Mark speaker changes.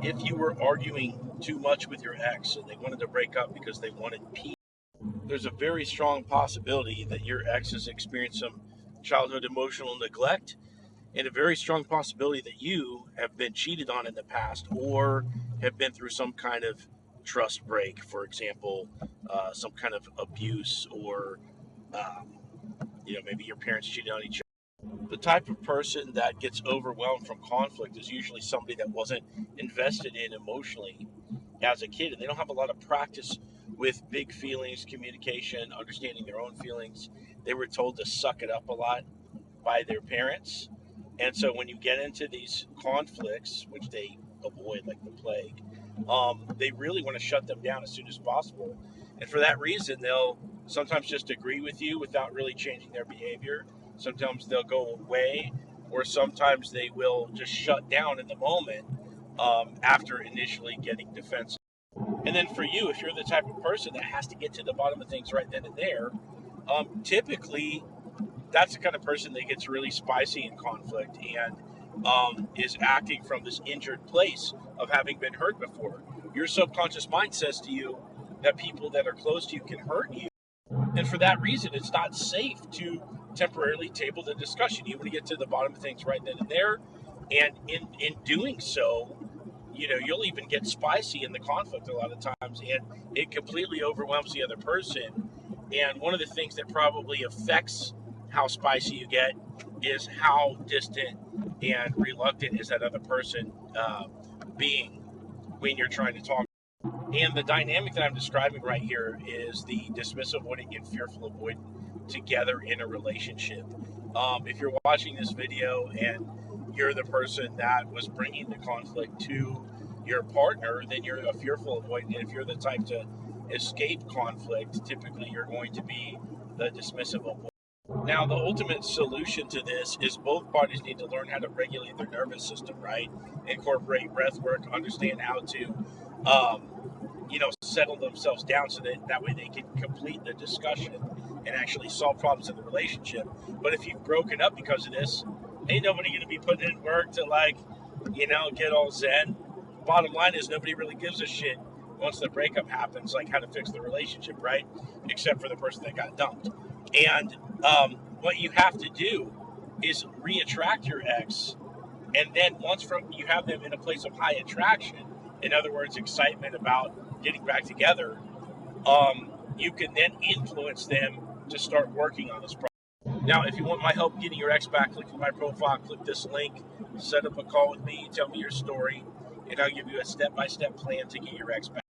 Speaker 1: If you were arguing too much with your ex and they wanted to break up because they wanted peace, there's a very strong possibility that your ex has experienced some childhood emotional neglect, and a very strong possibility that you have been cheated on in the past or have been through some kind of trust break, for example, some kind of abuse, or um, maybe your parents cheated on each other. The type of person that gets overwhelmed from conflict is usually somebody that wasn't invested in emotionally as a kid, and they don't have a lot of practice with big feelings, communication, understanding their own feelings. They were told to suck it up a lot by their parents. And so when you get into these conflicts, which they avoid like the plague, they really want to shut them down as soon as possible. And for that reason, they'll sometimes just agree with you without really changing their behavior. Sometimes they'll go away, or sometimes they will just shut down in the moment after initially getting defensive. And then for you, if you're the type of person that has to get to the bottom of things right then and there, typically that's the kind of person that gets really spicy in conflict and is acting from this injured place of having been hurt before. Your subconscious mind says to you that people that are close to you can hurt you. And for that reason, it's not safe to temporarily table the discussion. You want to get to the bottom of things right then and there. And in doing so, you'll even get spicy in the conflict a lot of times, and it completely overwhelms the other person. And one of the things that probably affects how spicy you get is how distant and reluctant is that other person being when you're trying to talk. And the dynamic that I'm describing right here is the dismissive avoidant and fearful avoidant together in a relationship. If you're watching this video and you're the person that was bringing the conflict to your partner, then you're a fearful avoidant. And if you're the type to escape conflict, typically you're going to be the dismissive avoidant. Now, the ultimate solution to this is both parties need to learn how to regulate their nervous system, right? Incorporate breath work, understand how to, settle themselves down so that way they can complete the discussion and actually solve problems in the relationship. But if you've broken up because of this, ain't nobody going to be putting in work to get all zen. Bottom line is nobody really gives a shit once the breakup happens, like how to fix the relationship, right? Except for the person that got dumped. And what you have to do is re-attract your ex, and then once you have them in a place of high attraction, in other words, excitement about getting back together, you can then influence them to start working on this problem. Now, if you want my help getting your ex back, click on my profile, click this link, set up a call with me, tell me your story, and I'll give you a step-by-step plan to get your ex back.